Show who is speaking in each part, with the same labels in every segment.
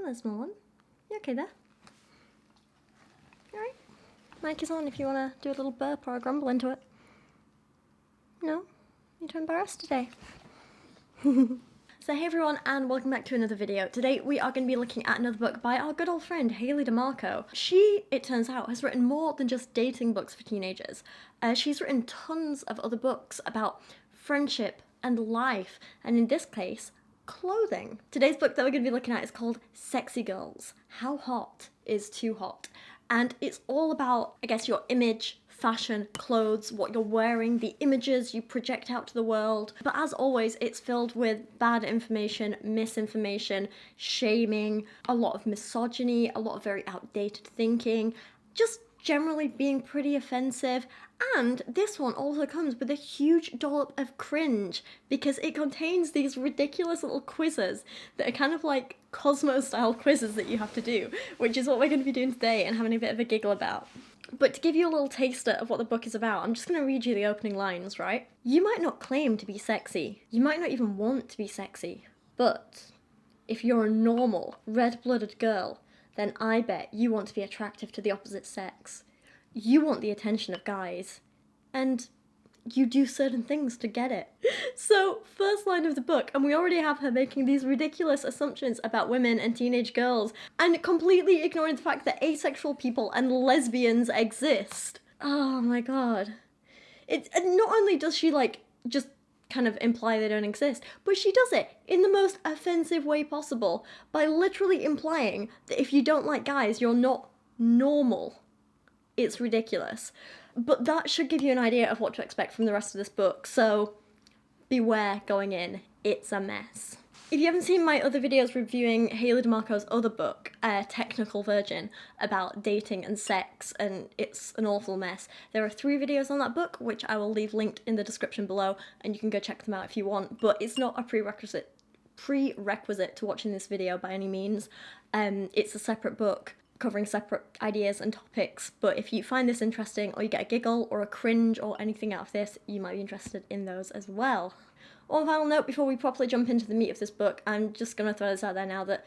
Speaker 1: Hello, small one. You okay there? Alright. Mic is on if you want to do a little burp or a grumble into it. No? You're too embarrassed today. So hey everyone, and welcome back to another video. Today we are going to be looking at another book by our good old friend Hayley DiMarco. She, it turns out, has written more than just dating books for teenagers. She's written tons of other books about friendship and life, and in this case, clothing. Today's book that we're going to be looking at is called Sexy Girls. How hot is too hot? And it's all about, I guess, your image, fashion, clothes, what you're wearing, the images you project out to the world. But as always, it's filled with bad information, misinformation, shaming, a lot of misogyny, a lot of very outdated thinking, just generally being pretty offensive. And this one also comes with a huge dollop of cringe because it contains these ridiculous little quizzes that are kind of like Cosmo-style quizzes that you have to do, which is what we're going to be doing today and having a bit of a giggle about. But to give you a little taster of what the book is about, I'm just going to read you the opening lines, right? You might not claim to be sexy. You might not even want to be sexy. But if you're a normal, red-blooded girl, then I bet you want to be attractive to the opposite sex. You want the attention of guys. And you do certain things to get it. So, first line of the book, and we already have her making these ridiculous assumptions about women and teenage girls, and completely ignoring the fact that asexual people and lesbians exist. Oh my god. It's not only does she, just kind of imply they don't exist, but she does it in the most offensive way possible, by literally implying that if you don't like guys, you're not normal. It's ridiculous. But that should give you an idea of what to expect from the rest of this book, so beware going in, it's a mess. If you haven't seen my other videos reviewing Hayley DiMarco's other book, Technical Virgin, about dating and sex, and it's an awful mess, there are 3 videos on that book, which I will leave linked in the description below, and you can go check them out if you want, but it's not a prerequisite to watching this video by any means. It's a separate book, covering separate ideas and topics, but if you find this interesting or you get a giggle or a cringe or anything out of this, you might be interested in those as well. One final note before we properly jump into the meat of this book, I'm just going to throw this out there now that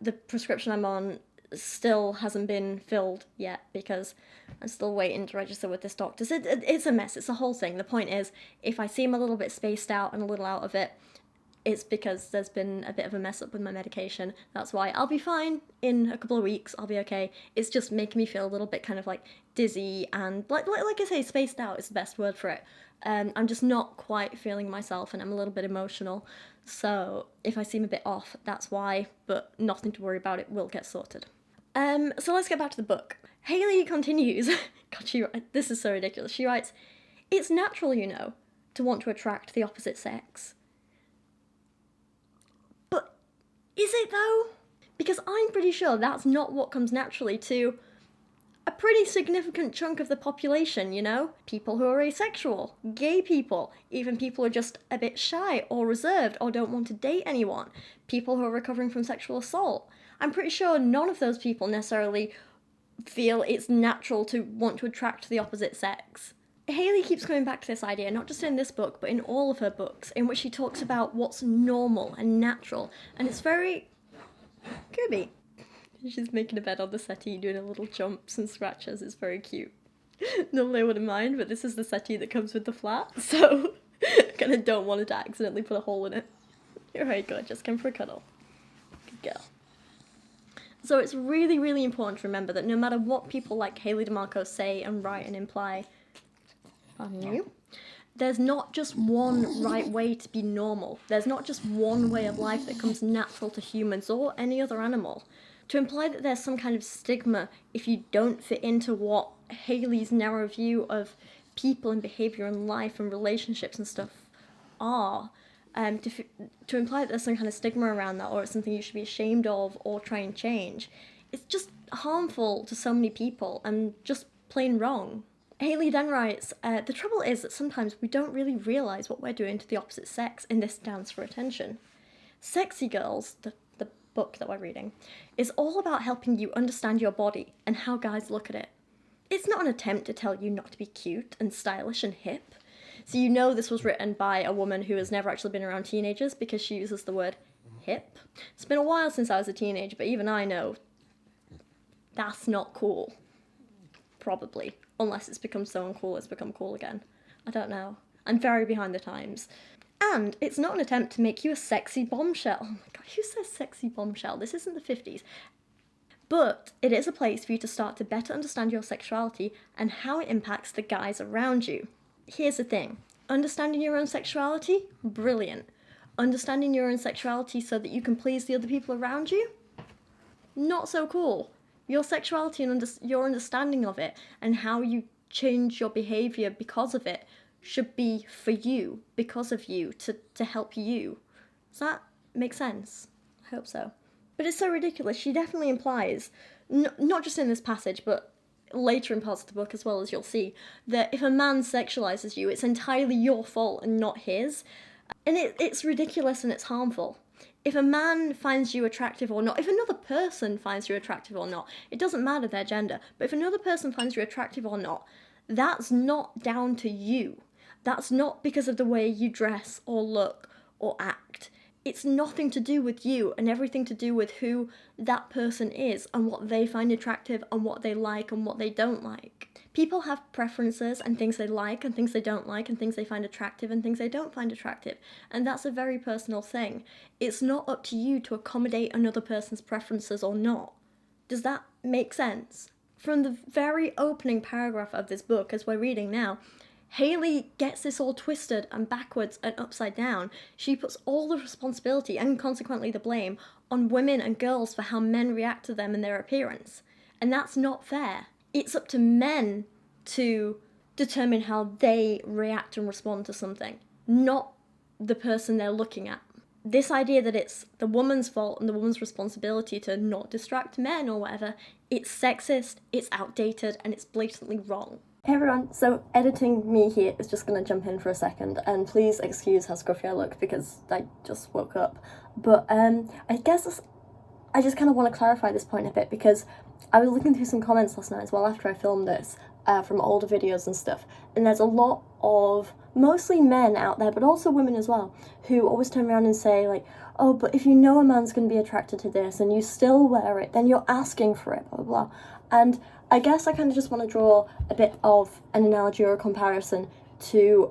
Speaker 1: the prescription I'm on still hasn't been filled yet because I'm still waiting to register with this doctor. It's a mess, it's a whole thing. The point is, if I seem a little bit spaced out and a little out of it, it's because there's been a bit of a mess up with my medication. That's why. I'll be fine in a couple of weeks, I'll be okay. It's just making me feel a little bit kind of like dizzy and like I say, spaced out is the best word for it. I'm just not quite feeling myself and I'm a little bit emotional. So if I seem a bit off, that's why, but nothing to worry about, it will get sorted. So let's get back to the book. Hayley continues, God, this is so ridiculous. She writes, "It's natural, you know, to want to attract the opposite sex." Is it though? Because I'm pretty sure that's not what comes naturally to a pretty significant chunk of the population, you know? People who are asexual, gay people, even people who are just a bit shy or reserved or don't want to date anyone, people who are recovering from sexual assault. I'm pretty sure none of those people necessarily feel it's natural to want to attract the opposite sex. Hayley keeps coming back to this idea, not just in this book, but in all of her books, in which she talks about what's normal and natural, and it's very Kirby. She's making a bed on the settee, doing a little jumps and scratches. It's very cute. Normally I wouldn't mind, but this is the settee that comes with the flat, so I kind of don't want it to accidentally put a hole in it. You're very gorgeous, come for a cuddle. Good girl. So it's really, really important to remember that no matter what people like Hayley DiMarco say and write and imply, there's not just one right way to be normal. There's not just one way of life that comes natural to humans or any other animal. To imply that there's some kind of stigma if you don't fit into what Hayley's narrow view of people and behaviour and life and relationships and stuff are, to imply that there's some kind of stigma around that or it's something you should be ashamed of or try and change, it's just harmful to so many people and just plain wrong. Hayley then writes, "The trouble is that sometimes we don't really realise what we're doing to the opposite sex in this dance for attention. Sexy Girls," the book that we're reading, "is all about helping you understand your body and how guys look at it. It's not an attempt to tell you not to be cute and stylish and hip." So you know this was written by a woman who has never actually been around teenagers because she uses the word hip. It's been a while since I was a teenager, but even I know that's not cool. Probably. Unless it's become so uncool, it's become cool again. I don't know. I'm very behind the times. And it's not an attempt to make you a sexy bombshell. Oh my god, who says sexy bombshell? This isn't the 50s. But it is a place for you to start to better understand your sexuality and how it impacts the guys around you. Here's the thing. Understanding your own sexuality? Brilliant. Understanding your own sexuality so that you can please the other people around you? Not so cool. Your sexuality and your understanding of it and how you change your behaviour because of it should be for you, because of you, to help you. Does that make sense? I hope so. But it's so ridiculous. She definitely implies, not just in this passage, but later in parts of the book as well, as you'll see, that if a man sexualizes you, it's entirely your fault and not his. And it's ridiculous and it's harmful. If a man finds you attractive or not, if another person finds you attractive or not, it doesn't matter their gender, but if another person finds you attractive or not, that's not down to you. That's not because of the way you dress or look or act. It's nothing to do with you and everything to do with who that person is and what they find attractive and what they like and what they don't like. People have preferences and things they like and things they don't like and things they find attractive and things they don't find attractive. And that's a very personal thing. It's not up to you to accommodate another person's preferences or not. Does that make sense? From the very opening paragraph of this book, as we're reading now, Hayley gets this all twisted and backwards and upside down. She puts all the responsibility and consequently the blame on women and girls for how men react to them and their appearance. And that's not fair. It's up to men to determine how they react and respond to something, not the person they're looking at. This idea that it's the woman's fault and the woman's responsibility to not distract men or whatever, it's sexist, it's outdated, and it's blatantly wrong. Hey everyone, so editing me here is just going to jump in for a second, and please excuse how scruffy I look because I just woke up. But I guess I just kind of want to clarify this point a bit because I was looking through some comments last night as well after I filmed this from older videos and stuff, and there's a lot of mostly men out there, but also women as well, who always turn around and say like, oh, but if you know a man's going to be attracted to this and you still wear it, then you're asking for it, blah, blah, blah. And I guess I kind of just want to draw a bit of an analogy or a comparison to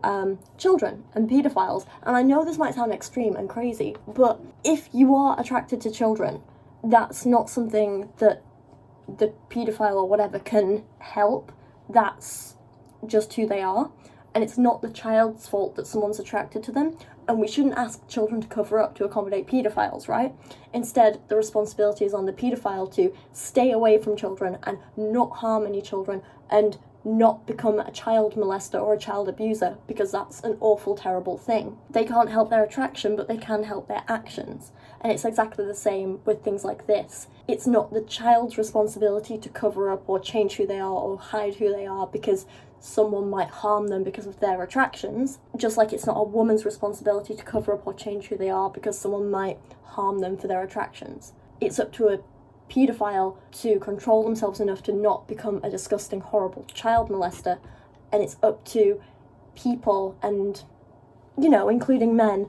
Speaker 1: children and paedophiles. And I know this might sound extreme and crazy, but if you are attracted to children, that's not something that the paedophile or whatever can help. That's just who they are. And it's not the child's fault that someone's attracted to them. And we shouldn't ask children to cover up to accommodate paedophiles, right? Instead, the responsibility is on the paedophile to stay away from children and not harm any children and not become a child molester or a child abuser, because that's an awful, terrible thing. They can't help their attraction, but they can help their actions. And it's exactly the same with things like this. It's not the child's responsibility to cover up or change who they are or hide who they are because someone might harm them because of their attractions, just like it's not a woman's responsibility to cover up or change who they are because someone might harm them for their attractions. It's up to a paedophile to control themselves enough to not become a disgusting, horrible child molester, and it's up to people, and, you know, including men,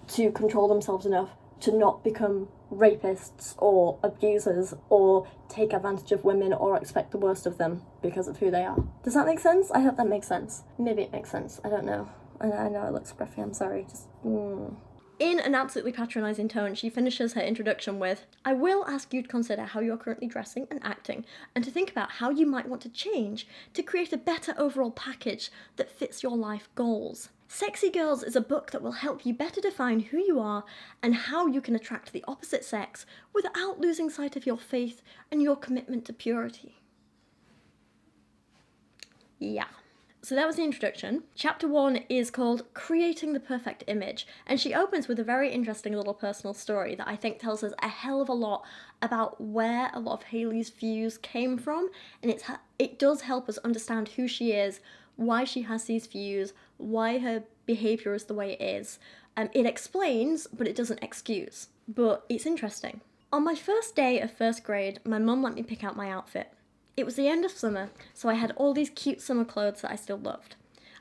Speaker 1: to control themselves enough to not become rapists or abusers or take advantage of women or expect the worst of them because of who they are. Does that make sense? I hope that makes sense. Maybe it makes sense. I don't know. I know it looks scruffy. I'm sorry. In an absolutely patronising tone, she finishes her introduction with, I will ask you to consider how you're currently dressing and acting, and to think about how you might want to change to create a better overall package that fits your life goals. Sexy Girls is a book that will help you better define who you are and how you can attract the opposite sex without losing sight of your faith and your commitment to purity. Yeah. So that was the introduction. Chapter 1 is called Creating the Perfect Image, and she opens with a very interesting little personal story that I think tells us a hell of a lot about where a lot of Hayley's views came from, and it does help us understand who she is, why she has these views, why her behaviour is the way it is. It explains, but it doesn't excuse. But it's interesting. On my first day of first grade, my mum let me pick out my outfit. It was the end of summer, so I had all these cute summer clothes that I still loved.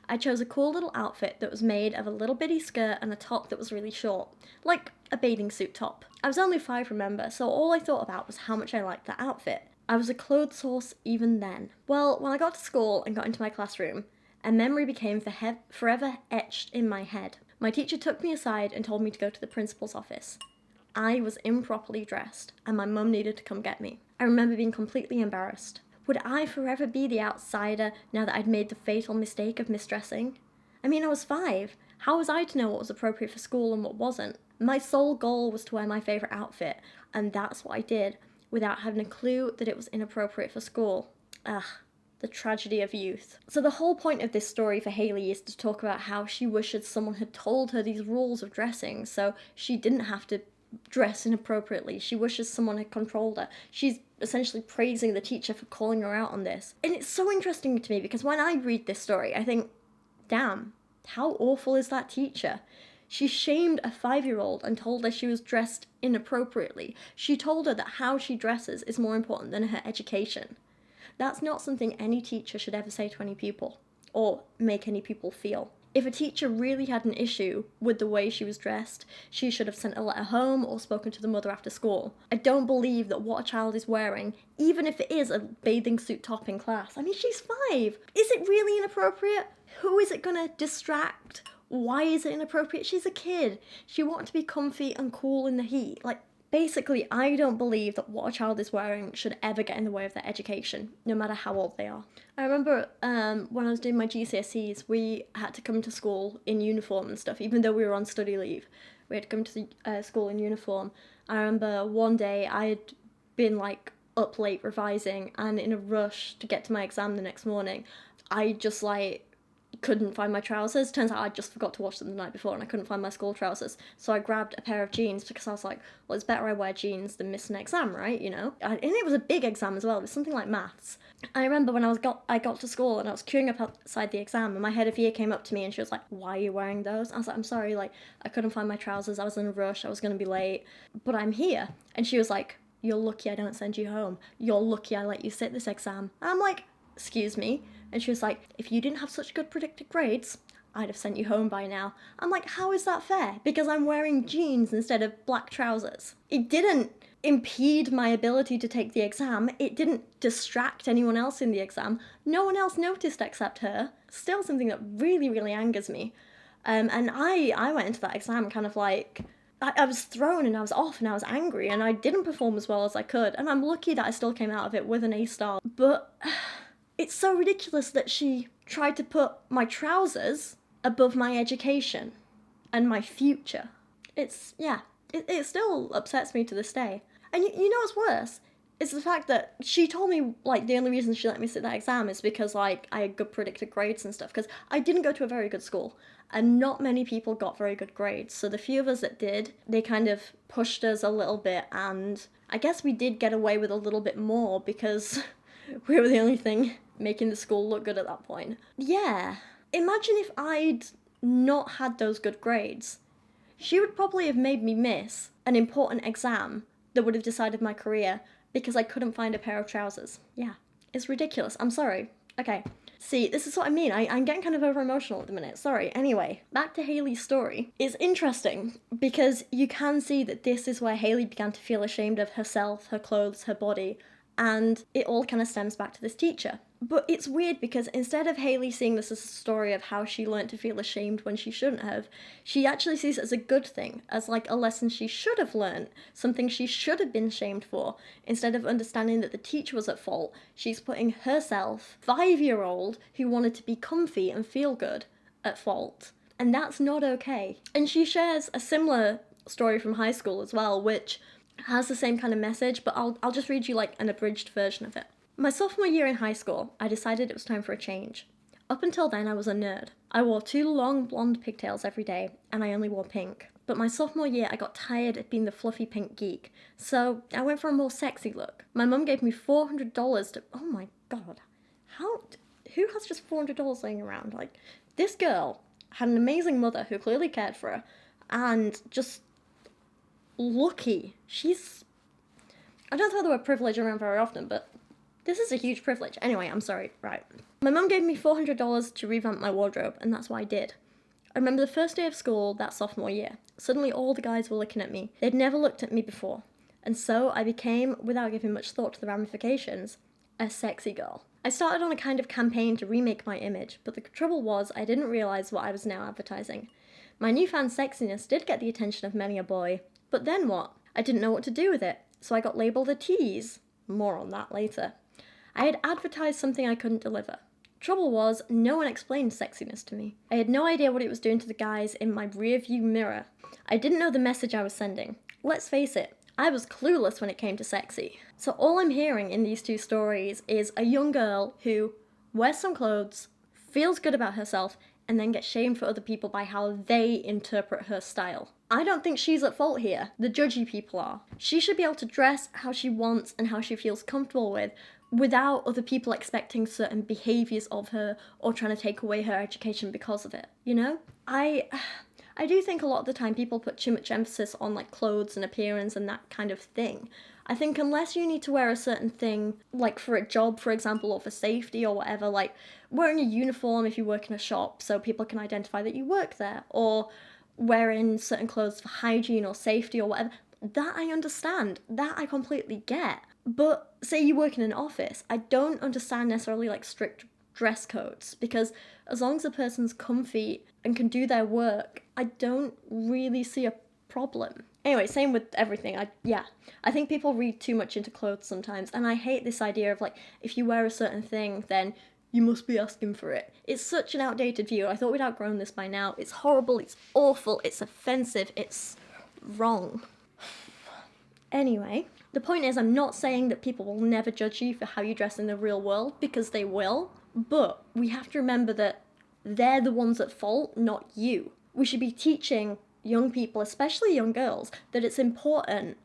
Speaker 1: I chose a cool little outfit that was made of a little bitty skirt and a top that was really short, like a bathing suit top. I was only 5, remember, so all I thought about was how much I liked that outfit. I was a clothes horse even then. Well, when I got to school and got into my classroom, a memory became forever etched in my head. My teacher took me aside and told me to go to the principal's office. I was improperly dressed, and my mum needed to come get me. I remember being completely embarrassed. Would I forever be the outsider now that I'd made the fatal mistake of misdressing? I mean, I was 5. How was I to know what was appropriate for school and what wasn't? My sole goal was to wear my favourite outfit, and that's what I did, without having a clue that it was inappropriate for school. Ugh. The tragedy of youth. So the whole point of this story for Hayley is to talk about how she wishes someone had told her these rules of dressing so she didn't have to dress inappropriately. She wishes someone had controlled her. She's essentially praising the teacher for calling her out on this. And it's so interesting to me because when I read this story, I think, damn, how awful is that teacher? She shamed a 5-year-old and told her she was dressed inappropriately. She told her that how she dresses is more important than her education. That's not something any teacher should ever say to any pupil, or make any pupil feel. If a teacher really had an issue with the way she was dressed, she should have sent a letter home or spoken to the mother after school. I don't believe that what a child is wearing, even if it is a bathing suit top in class, I mean, she's 5. Is it really inappropriate? Who is it gonna distract? Why is it inappropriate? She's a kid. She wants to be comfy and cool in the heat. Basically, I don't believe that what a child is wearing should ever get in the way of their education, no matter how old they are. I remember when I was doing my GCSEs, we had to come to school in uniform and stuff, even though we were on study leave. We had to come to the school in uniform. I remember one day I had been up late revising, and in a rush to get to my exam the next morning, I just couldn't find my trousers. Turns out I just forgot to wash them the night before and I couldn't find my school trousers. So I grabbed a pair of jeans because I was like, well, it's better I wear jeans than miss an exam, right? You know? And it was a big exam as well. It was something like maths. I remember when I got to school and I was queuing up outside the exam and my head of year came up to me and she was like, why are you wearing those? I was like, I'm sorry, I couldn't find my trousers. I was in a rush. I was going to be late, but I'm here. And she was like, you're lucky I don't send you home. You're lucky I let you sit this exam. And I'm like, excuse me? And she was like, if you didn't have such good predicted grades, I'd have sent you home by now. I'm like, how is that fair? Because I'm wearing jeans instead of black trousers. It didn't impede my ability to take the exam. It didn't distract anyone else in the exam. No one else noticed except her. Still something that really, really angers me. And I went into that exam kind of I was thrown and I was off and I was angry and I didn't perform as well as I could. And I'm lucky that I still came out of it with an A star. But it's so ridiculous that she tried to put my trousers above my education and my future. It still upsets me to this day. And you know what's worse? It's the fact that she told me, the only reason she let me sit that exam is because, I had good predicted grades and stuff. Because I didn't go to a very good school. And not many people got very good grades. So the few of us that did, they kind of pushed us a little bit. And I guess we did get away with a little bit more because we were the only thing making the school look good at that point. Yeah. Imagine if I'd not had those good grades. She would probably have made me miss an important exam that would have decided my career because I couldn't find a pair of trousers. Yeah. It's ridiculous. I'm sorry. Okay. See, this is what I mean. I'm getting kind of over-emotional at the minute. Sorry. Anyway, back to Hayley's story. It's interesting because you can see that this is where Hayley began to feel ashamed of herself, her clothes, her body, and it all kind of stems back to this teacher. But it's weird because instead of Hayley seeing this as a story of how she learned to feel ashamed when she shouldn't have, she actually sees it as a good thing, as a lesson she should have learned, something she should have been shamed for. Instead of understanding that the teacher was at fault, she's putting herself, 5-year-old, who wanted to be comfy and feel good, at fault. And that's not okay. And she shares a similar story from high school as well, which has the same kind of message, but I'll just read you an abridged version of it. My sophomore year in high school, I decided it was time for a change. Up until then, I was a nerd. I wore 2 long blonde pigtails every day, and I only wore pink. But my sophomore year, I got tired of being the fluffy pink geek, so I went for a more sexy look. My mum gave me $400 to... Oh my god. Who has just $400 laying around? This girl had an amazing mother who clearly cared for her, and just lucky. I don't throw the word privilege around very often, but This is a huge privilege. Anyway, I'm sorry. Right. My mum gave me $400 to revamp my wardrobe, and that's what I did. I remember the first day of school that sophomore year. Suddenly all the guys were looking at me. They'd never looked at me before. And so I became, without giving much thought to the ramifications, a sexy girl. I started on a kind of campaign to remake my image, but the trouble was I didn't realise what I was now advertising. My newfound sexiness did get the attention of many a boy, but then what? I didn't know what to do with it, so I got labelled a tease. More on that later. I had advertised something I couldn't deliver. Trouble was, no one explained sexiness to me. I had no idea what it was doing to the guys in my rearview mirror. I didn't know the message I was sending. Let's face it, I was clueless when it came to sexy. So all I'm hearing in these two stories is a young girl who wears some clothes, feels good about herself, and then gets shamed for other people by how they interpret her style. I don't think she's at fault here. The judgy people are. She should be able to dress how she wants and how she feels comfortable with, without other people expecting certain behaviours of her or trying to take away her education because of it, you know? I do think a lot of the time people put too much emphasis on like clothes and appearance and that kind of thing. I think unless you need to wear a certain thing, like for a job, for example, or for safety or whatever, like wearing a uniform if you work in a shop so people can identify that you work there, or wearing certain clothes for hygiene or safety or whatever, that I understand, that I completely get. But say you work in an office, I don't understand necessarily like strict dress codes, because as long as the person's comfy and can do their work, I don't really see a problem. Anyway, same with everything. I think people read too much into clothes sometimes, and I hate this idea of like, if you wear a certain thing, then you must be asking for it. It's such an outdated view. I thought we'd outgrown this by now. It's horrible, it's awful, it's offensive, it's wrong. Anyway, the point is, I'm not saying that people will never judge you for how you dress in the real world, because they will, but we have to remember that they're the ones at fault, not you. We should be teaching young people, especially young girls, that it's important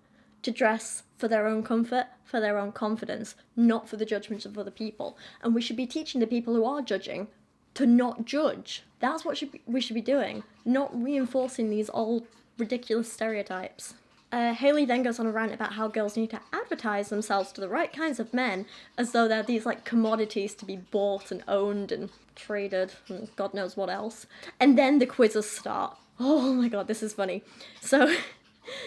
Speaker 1: to dress for their own comfort, for their own confidence, not for the judgment of other people. And we should be teaching the people who are judging to not judge. That's what we should be doing, not reinforcing these old ridiculous stereotypes. Hayley then goes on a rant about how girls need to advertise themselves to the right kinds of men as though they're these like commodities to be bought and owned and traded and God knows what else. And then the quizzes start. Oh my god, this is funny. So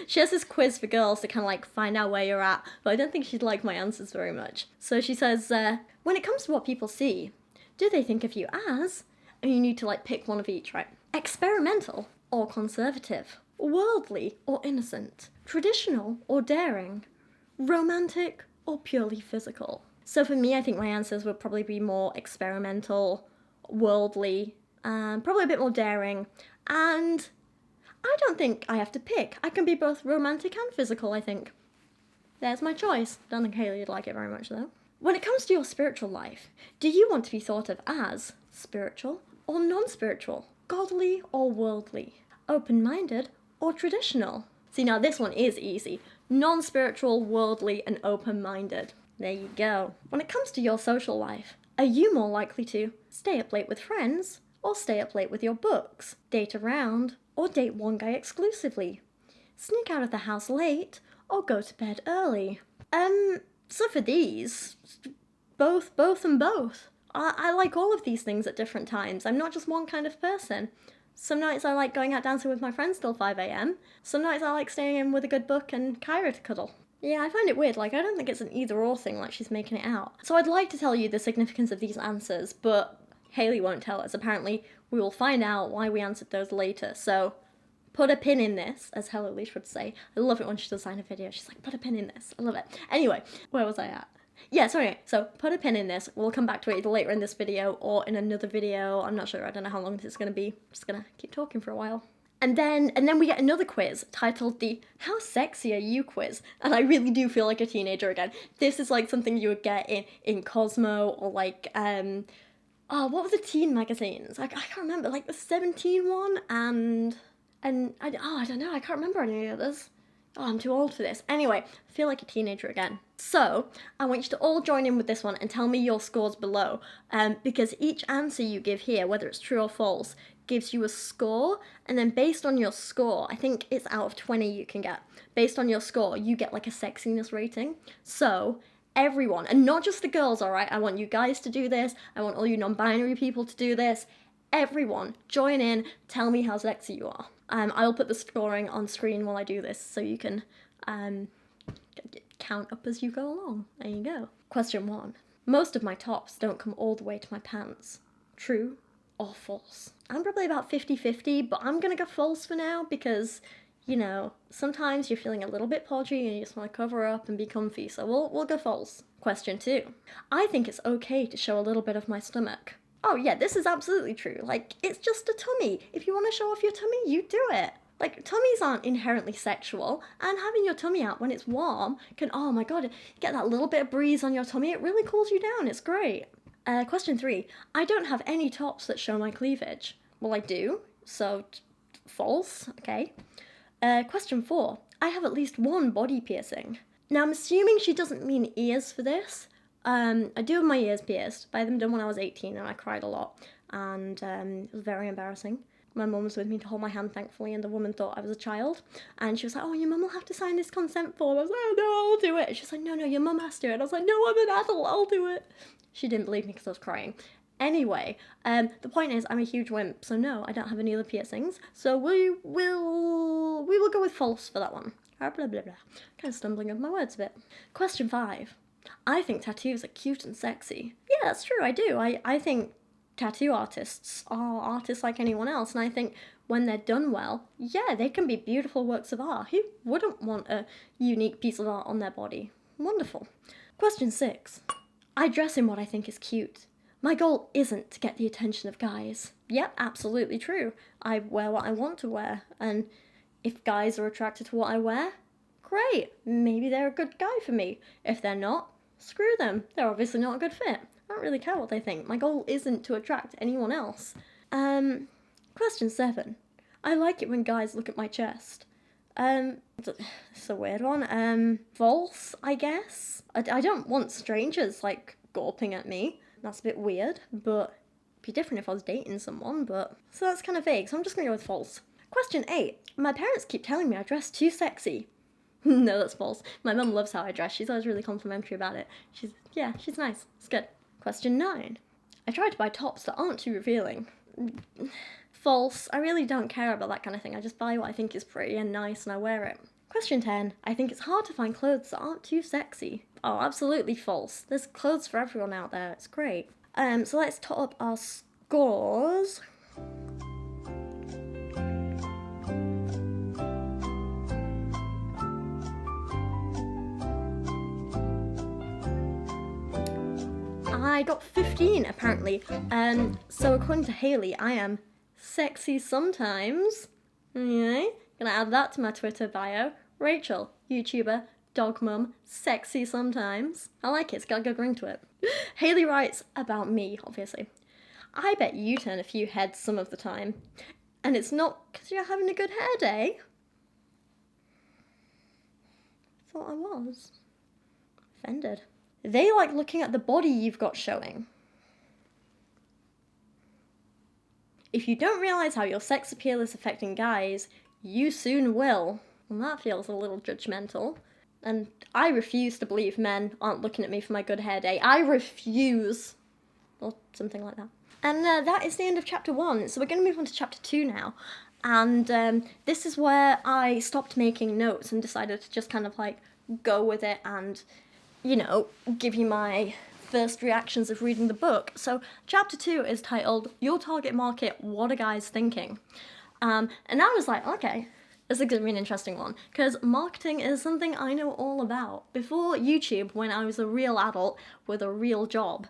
Speaker 1: she has this quiz for girls to kind of like find out where you're at, but I don't think she'd like my answers very much. So she says, when it comes to what people see, do they think of you as, and you need to like pick one of each, right? Experimental or conservative, worldly or innocent, traditional or daring, romantic or purely physical. So for me, I think my answers would probably be more experimental, worldly, probably a bit more daring, and I don't think I have to pick. I can be both romantic and physical, I think. There's my choice. Don't think Hayley would like it very much, though. When it comes to your spiritual life, do you want to be thought of as spiritual or non-spiritual? Godly or worldly? Open-minded or traditional? See, now this one is easy. Non-spiritual, worldly, and open-minded. There you go. When it comes to your social life, are you more likely to stay up late with friends or stay up late with your books? Date around or date one guy exclusively? Sneak out of the house late or go to bed early? So for these, both and both. I like all of these things at different times. I'm not just one kind of person. Some nights I like going out dancing with my friends till 5 a.m. Some nights I like staying in with a good book and Kyra to cuddle. Yeah, I find it weird, like I don't think it's an either or thing like she's making it out. So I'd like to tell you the significance of these answers, but Hayley won't tell us. Apparently we will find out why we answered those later, so put a pin in this, as Hello Leash would say. I love it when she does sign a video, she's like, put a pin in this. I love it. Anyway, where was I at? Yeah, sorry, so put a pin in this. We'll come back to it either later in this video or in another video. I'm not sure, I don't know how long this is going to be. I'm just going to keep talking for a while. And then we get another quiz titled the How Sexy Are You quiz. And I really do feel like a teenager again. This is like something you would get in Cosmo or like, what were the teen magazines? I can't remember, like the 17 one and I don't know, I can't remember any of the others. Oh, I'm too old for this. Anyway, I feel like a teenager again. So, I want you to all join in with this one and tell me your scores below, because each answer you give here, whether it's true or false, gives you a score, and then based on your score, I think it's out of 20 you can get. Based on your score, you get like a sexiness rating. So, Everyone, and not just the girls, alright? I want you guys to do this. I want all you non-binary people to do this. Everyone, join in, tell me how sexy you are. I'll put the scoring on screen while I do this so you can count up as you go along. There you go. Question 1. Most of my tops don't come all the way to my pants. True or false? I'm probably about 50-50, but I'm gonna go false for now because, you know, sometimes you're feeling a little bit podgy and you just want to cover up and be comfy, so we'll go false. Question 2. I think it's okay to show a little bit of my stomach. Oh yeah, this is absolutely true. Like, it's just a tummy. If you want to show off your tummy, you do it. Like, tummies aren't inherently sexual, and having your tummy out when it's warm can, oh my god, get that little bit of breeze on your tummy, it really cools you down, it's great. Question 3. I don't have any tops that show my cleavage. Well, I do, so false, okay. Question 4. I have at least one body piercing. Now, I'm assuming she doesn't mean ears for this. I do have my ears pierced, but I had them done when I was 18 and I cried a lot, and it was very embarrassing. My mum was with me to hold my hand, thankfully, and the woman thought I was a child, and she was like, oh, your mum will have to sign this consent form. I was like, oh, no, I'll do it. She was like, no, your mum has to. And I was like, no, I'm an adult, I'll do it. She didn't believe me because I was crying. Anyway, the point is, I'm a huge wimp, so no, I don't have any other piercings, so we will go with false for that one. Blah, blah, blah. Kind of stumbling over my words a bit. Question 5. I think tattoos are cute and sexy. Yeah, that's true, I do. I think tattoo artists are artists like anyone else, and I think when they're done well, yeah, they can be beautiful works of art. Who wouldn't want a unique piece of art on their body? Wonderful. Question 6. I dress in what I think is cute. My goal isn't to get the attention of guys. Yep, absolutely true. I wear what I want to wear, and if guys are attracted to what I wear, great, maybe they're a good guy for me. If they're not, screw them. They're obviously not a good fit. I don't really care what they think. My goal isn't to attract anyone else. Question 7. I like it when guys look at my chest. It's a weird one. False, I guess. I don't want strangers, like, gawping at me. That's a bit weird, but it'd be different if I was dating someone, but... So that's kind of vague, so I'm just gonna go with false. Question 8. My parents keep telling me I dress too sexy. No, that's false. My mum loves how I dress. She's always really complimentary about it. She's nice. It's good. Question 9. I try to buy tops that aren't too revealing. False. I really don't care about that kind of thing. I just buy what I think is pretty and nice and I wear it. Question 10. I think it's hard to find clothes that aren't too sexy. Oh, absolutely false. There's clothes for everyone out there. It's great. So let's tot up our scores. I got 15, apparently. So according to Hayley, I am sexy sometimes. Okay, gonna add that to my Twitter bio. Rachel, YouTuber, dog mum, sexy sometimes. I like it, it's got a good ring to it. Hayley writes about me, obviously. I bet you turn a few heads some of the time. And it's not because you're having a good hair day. I thought I was. Offended. They like looking at the body you've got showing. If you don't realise how your sex appeal is affecting guys, you soon will. Well, that feels a little judgmental. And I refuse to believe men aren't looking at me for my good hair day. I refuse. Or something like that. And that is the end of chapter 1. So we're going to move on to chapter 2 now. And this is where I stopped making notes and decided to just kind of like go with it and, you know, give you my first reactions of reading the book. So chapter 2 is titled Your Target Market, What Are Guys Thinking? And I was like, okay, this is going to be an interesting one, because marketing is something I know all about. Before YouTube, when I was a real adult with a real job,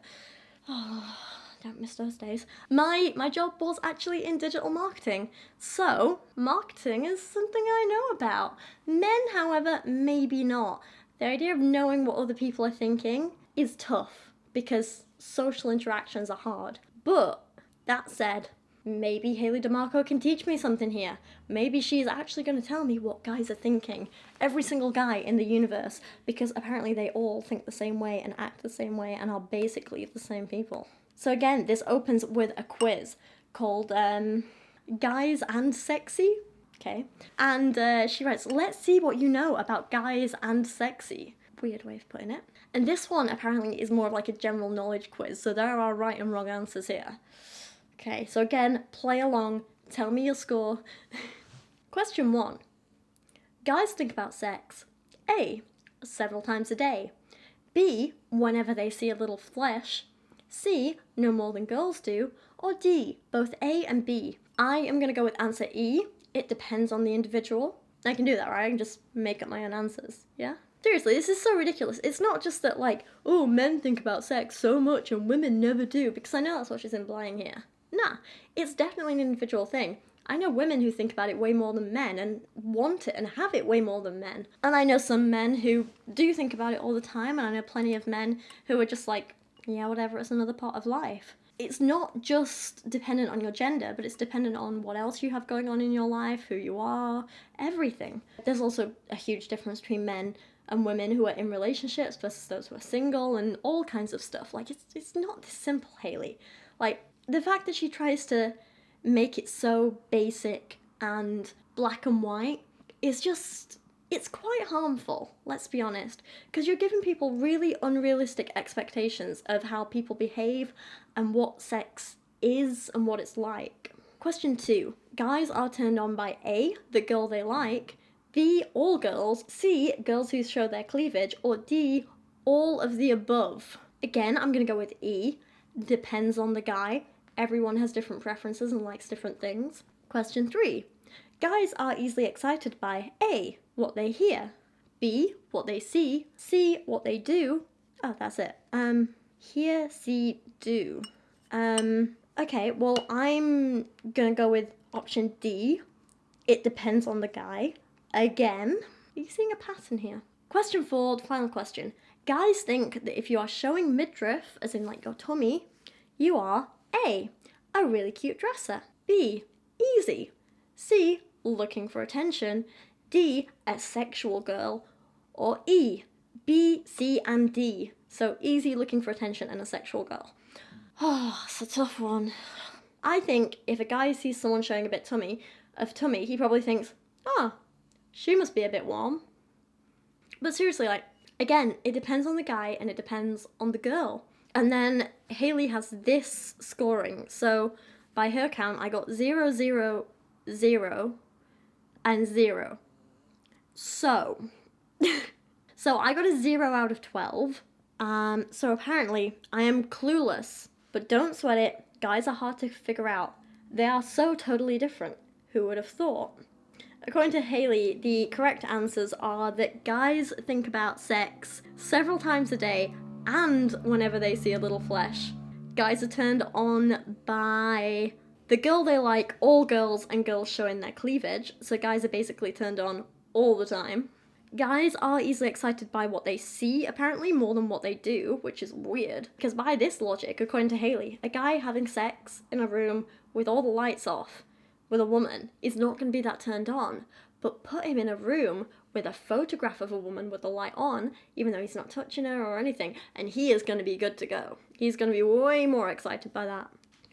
Speaker 1: oh, don't miss those days, my job was actually in digital marketing. So marketing is something I know about. Men, however, maybe not. The idea of knowing what other people are thinking is tough, because social interactions are hard. But, that said, maybe Hayley DiMarco can teach me something here. Maybe she's actually going to tell me what guys are thinking. Every single guy in the universe, because apparently they all think the same way and act the same way and are basically the same people. So again, this opens with a quiz called Guys and Sexy. Okay. And she writes, let's see what you know about guys and sexy. Weird way of putting it. And this one apparently is more of like a general knowledge quiz, so there are right and wrong answers here. Okay, so again, play along, tell me your score. Question 1. Guys think about sex. A. Several times a day. B. Whenever they see a little flesh. C. No more than girls do. Or D. Both A and B. I am going to go with answer E. It depends on the individual. I can do that, right? I can just make up my own answers. Yeah? Seriously, this is so ridiculous. It's not just that, like, oh, men think about sex so much and women never do, because I know that's what she's implying here. Nah, it's definitely an individual thing. I know women who think about it way more than men and want it and have it way more than men. And I know some men who do think about it all the time, and I know plenty of men who are just like, yeah, whatever, it's another part of life. It's not just dependent on your gender, but it's dependent on what else you have going on in your life, who you are, everything. There's also a huge difference between men and women who are in relationships versus those who are single and all kinds of stuff. Like, it's not this simple, Hayley. Like, the fact that she tries to make it so basic and black and white is just, it's quite harmful, let's be honest, because you're giving people really unrealistic expectations of how people behave and what sex is and what it's like. Question 2. Guys are turned on by A, the girl they like, B, all girls, C, girls who show their cleavage, or D, all of the above. Again, I'm going to go with E. Depends on the guy. Everyone has different preferences and likes different things. Question 3. Guys are easily excited by A, what they hear, B, what they see, C, what they do. Oh, that's it. Hear, see, do. Okay, well, I'm gonna go with option D. It depends on the guy. Again, are you seeing a pattern here? Question 4, the final question. Guys think that if you are showing midriff, as in like your tummy, you are A, a really cute dresser, B, easy, C, looking for attention, D, a sexual girl, or E, B, C, and D. So easy, looking for attention, and a sexual girl. Oh, it's a tough one. I think if a guy sees someone showing a bit of tummy, he probably thinks, oh, she must be a bit warm. But seriously, like, again, it depends on the guy and it depends on the girl. And then Hayley has this scoring. So by her count, I got 0, 0, 0, and 0. So, so I got a 0 out of 12. So apparently I am clueless, but don't sweat it. Guys are hard to figure out. They are so totally different. Who would have thought? According to Hayley, the correct answers are that guys think about sex several times a day and whenever they see a little flesh. Guys are turned on by the girl they like, all girls, and girls showing their cleavage, so guys are basically turned on all the time. Guys are easily excited by what they see, apparently, more than what they do, which is weird. Because by this logic, according to Hayley, a guy having sex in a room with all the lights off with a woman is not going to be that turned on. But put him in a room with a photograph of a woman with the light on, even though he's not touching her or anything, and he is going to be good to go. He's going to be way more excited by that.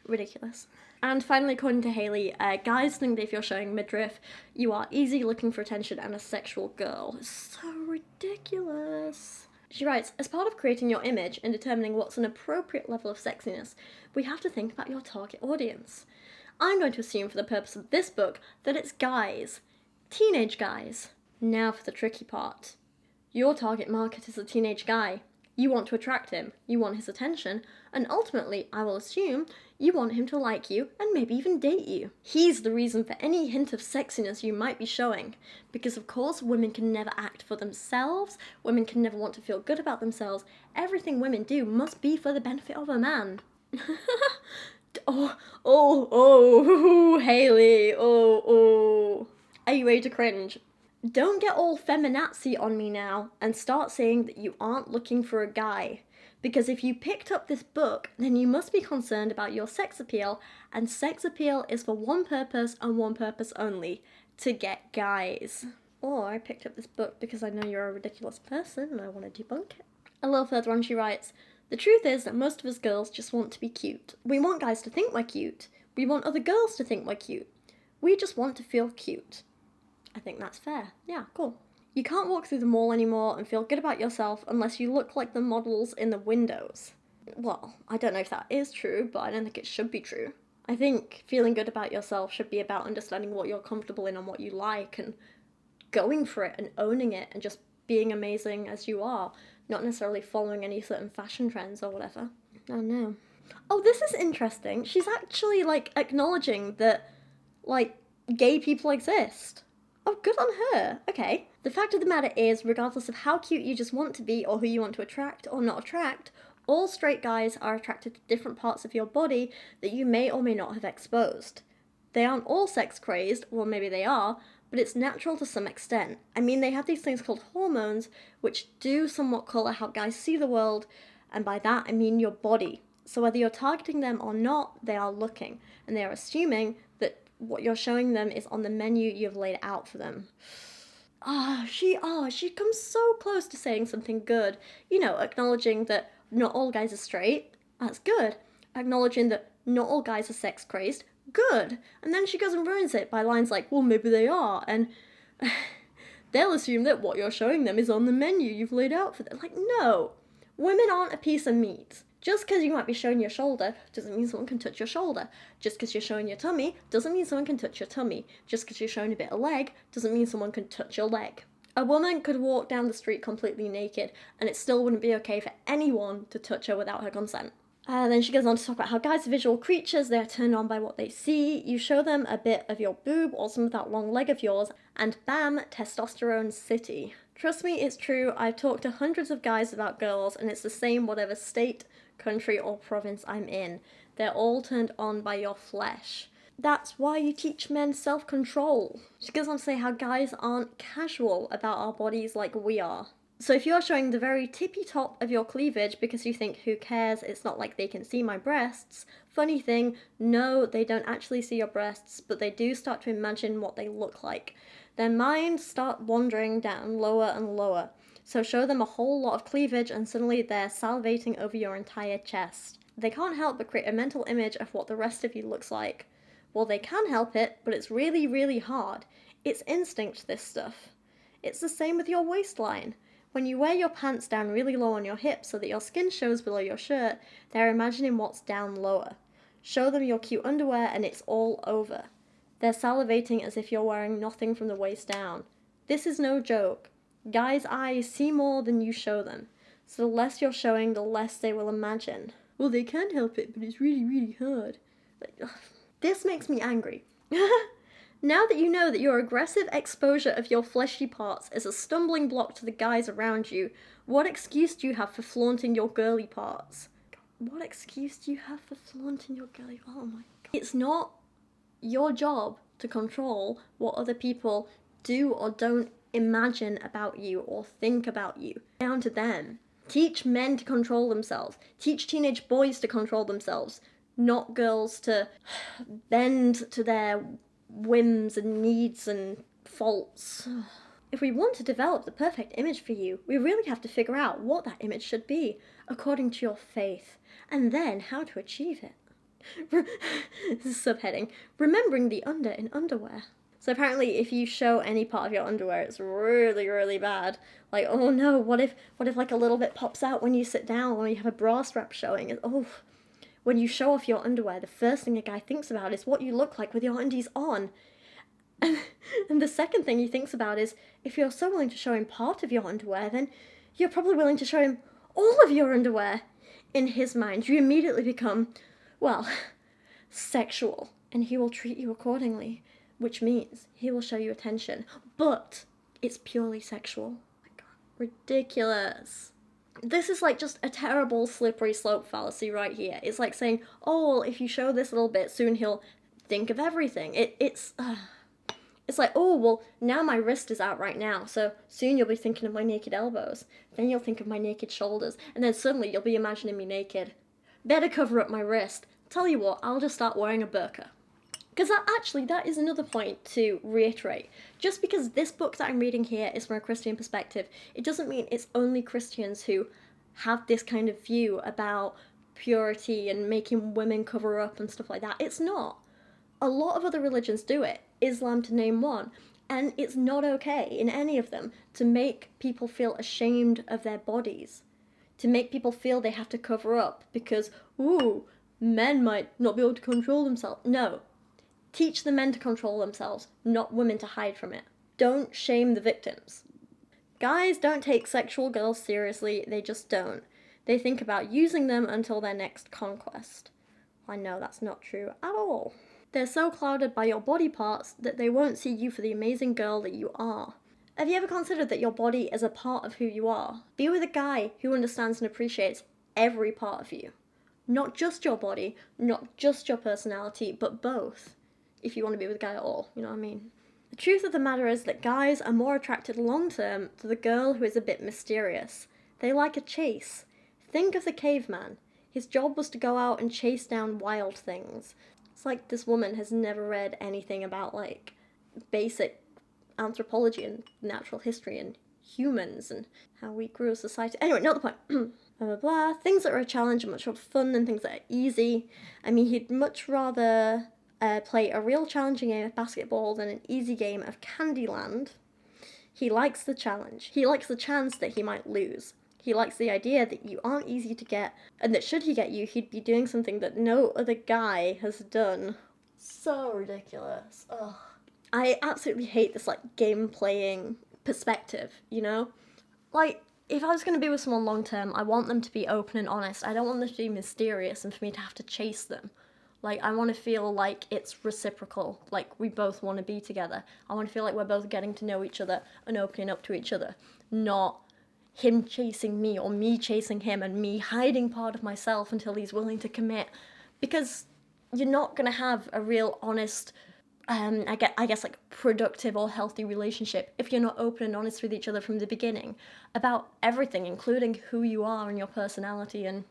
Speaker 1: Ridiculous. And finally, according to Hayley, guys think that if you're showing midriff, you are easy, looking for attention, and a sexual girl. So ridiculous. She writes, as part of creating your image and determining what's an appropriate level of sexiness, we have to think about your target audience. I'm going to assume for the purpose of this book that it's guys. Teenage guys. Now for the tricky part. Your target market is a teenage guy. You want to attract him, you want his attention, and ultimately, I will assume, you want him to like you and maybe even date you. He's the reason for any hint of sexiness you might be showing. Because of course, women can never act for themselves, women can never want to feel good about themselves. Everything women do must be for the benefit of a man. Hayley, Are you ready to cringe? Don't get all feminazi on me now and start saying that you aren't looking for a guy. Because if you picked up this book, then you must be concerned about your sex appeal, and sex appeal is for one purpose and one purpose only, to get guys. Or I picked up this book because I know you're a ridiculous person and I want to debunk it. A little further on she writes, the truth is that most of us girls just want to be cute. We want guys to think we're cute. We want other girls to think we're cute. We just want to feel cute. I think that's fair. Yeah, cool. You can't walk through the mall anymore and feel good about yourself unless you look like the models in the windows. Well, I don't know if that is true, but I don't think it should be true. I think feeling good about yourself should be about understanding what you're comfortable in and what you like and going for it and owning it and just being amazing as you are, not necessarily following any certain fashion trends or whatever. I don't know. Oh, this is interesting. She's actually, like, acknowledging that, like, gay people exist. Oh, good on her. Okay. The fact of the matter is, regardless of how cute you just want to be or who you want to attract or not attract, all straight guys are attracted to different parts of your body that you may or may not have exposed. They aren't all sex crazed, well maybe they are, but it's natural to some extent. I mean, they have these things called hormones, which do somewhat colour how guys see the world, and by that I mean your body. So whether you're targeting them or not, they are looking, and they are assuming that what you're showing them is on the menu you've laid out for them. She comes so close to saying something good. You know, acknowledging that not all guys are straight. That's good. Acknowledging that not all guys are sex crazed. Good. And then she goes and ruins it by lines like, well, maybe they are, and they'll assume that what you're showing them is on the menu you've laid out for them. Like, no. Women aren't a piece of meat. Just because you might be showing your shoulder doesn't mean someone can touch your shoulder. Just because you're showing your tummy doesn't mean someone can touch your tummy. Just because you're showing a bit of leg doesn't mean someone can touch your leg. A woman could walk down the street completely naked and it still wouldn't be okay for anyone to touch her without her consent. And then she goes on to talk about how guys are visual creatures, they're turned on by what they see. You show them a bit of your boob or some of that long leg of yours, and bam, testosterone city. Trust me, it's true. I've talked to hundreds of guys about girls, and it's the same whatever state, country, or province I'm in. They're all turned on by your flesh. That's why you teach men self-control. She goes on to say how guys aren't casual about our bodies like we are. So if you're showing the very tippy top of your cleavage because you think, who cares, it's not like they can see my breasts, funny thing, no, they don't actually see your breasts, but they do start to imagine what they look like. Their minds start wandering down lower and lower. So show them a whole lot of cleavage and suddenly they're salivating over your entire chest. They can't help but create a mental image of what the rest of you looks like. Well, they can help it, but it's really, really hard. It's instinct, this stuff. It's the same with your waistline. When you wear your pants down really low on your hips so that your skin shows below your shirt, they're imagining what's down lower. Show them your cute underwear and it's all over. They're salivating as if you're wearing nothing from the waist down. This is no joke. Guys' eyes see more than you show them. So the less you're showing, the less they will imagine. Well, they can't help it, but it's really, really hard. Like, ugh. This makes me angry. Now that you know that your aggressive exposure of your fleshy parts is a stumbling block to the guys around you, what excuse do you have for flaunting your girly parts? What excuse do you have for flaunting your girly? Oh my god. It's not your job to control what other people do or don't imagine about you or think about you. Down to them. Teach men to control themselves. Teach teenage boys to control themselves, not girls to bend to their whims and needs and faults. If we want to develop the perfect image for you, we really have to figure out what that image should be, according to your faith, and then how to achieve it. Subheading, remembering the under in underwear. So apparently if you show any part of your underwear, it's really, really bad. Like, oh no, what if like a little bit pops out when you sit down or you have a bra strap showing? Oh, when you show off your underwear, the first thing a guy thinks about is what you look like with your undies on. And the second thing he thinks about is, if you're so willing to show him part of your underwear, then you're probably willing to show him all of your underwear. In his mind, you immediately become, well, sexual, and he will treat you accordingly, which means he will show you attention, but it's purely sexual. Oh my god, ridiculous. This is like just a terrible slippery slope fallacy right here. It's like saying, oh, well, if you show this little bit, soon he'll think of everything. It's like, oh, well, now my wrist is out right now, so soon you'll be thinking of my naked elbows. Then you'll think of my naked shoulders, and then suddenly you'll be imagining me naked. Better cover up my wrist. Tell you what, I'll just start wearing a burqa. Because that is another point to reiterate. Just because this book that I'm reading here is from a Christian perspective, it doesn't mean it's only Christians who have this kind of view about purity and making women cover up and stuff like that. It's not. A lot of other religions do it. Islam, to name one. And it's not okay in any of them to make people feel ashamed of their bodies, to make people feel they have to cover up because, ooh, men might not be able to control themselves. No. Teach the men to control themselves, not women to hide from it. Don't shame the victims. Guys don't take sexual girls seriously, they just don't. They think about using them until their next conquest. I know that's not true at all. They're so clouded by your body parts that they won't see you for the amazing girl that you are. Have you ever considered that your body is a part of who you are? Be with a guy who understands and appreciates every part of you. Not just your body, not just your personality, but both. If you want to be with a guy at all, you know what I mean? The truth of the matter is that guys are more attracted long-term to the girl who is a bit mysterious. They like a chase. Think of the caveman. His job was to go out and chase down wild things. It's like this woman has never read anything about, like, basic anthropology and natural history and humans and how we grew as a society. Anyway, not the point. Blah, blah, blah. Things that are a challenge are much more fun than things that are easy. I mean, he'd much rather play a real challenging game of basketball than an easy game of Candyland. He likes the challenge. He likes the chance that he might lose. He likes the idea that you aren't easy to get, and that should he get you, he'd be doing something that no other guy has done. So ridiculous. Ugh. I absolutely hate this, like, game-playing perspective, you know? Like, if I was going to be with someone long-term, I want them to be open and honest. I don't want them to be mysterious and for me to have to chase them. Like, I want to feel like it's reciprocal, like we both want to be together. I want to feel like we're both getting to know each other and opening up to each other, not him chasing me or me chasing him and me hiding part of myself until he's willing to commit. Because you're not going to have a real honest, I guess like productive or healthy relationship if you're not open and honest with each other from the beginning about everything, including who you are and your personality, and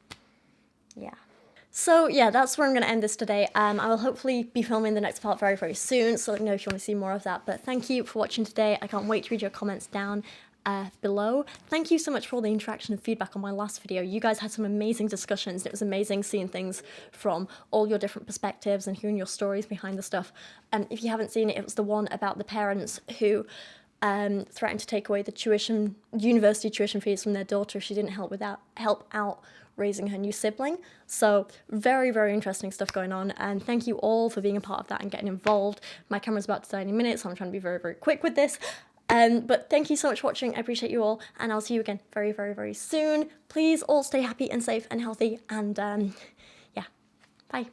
Speaker 1: yeah. So yeah, that's where I'm going to end this today. I will hopefully be filming the next part very, very soon, so let me know if you want to see more of that. But thank you for watching today. I can't wait to read your comments down below. Thank you so much for all the interaction and feedback on my last video. You guys had some amazing discussions. It was amazing seeing things from all your different perspectives and hearing your stories behind the stuff. If you haven't seen it, it was the one about the parents who threatened to take away the university tuition fees from their daughter if she didn't help out raising her new sibling. So very, very interesting stuff going on, and thank you all for being a part of that and getting involved. My camera's about to die in a minute, so I'm trying to be very, very quick with this. But thank you so much for watching. I appreciate you all, and I'll see you again very, very, very soon. Please all stay happy and safe and healthy, and yeah, bye.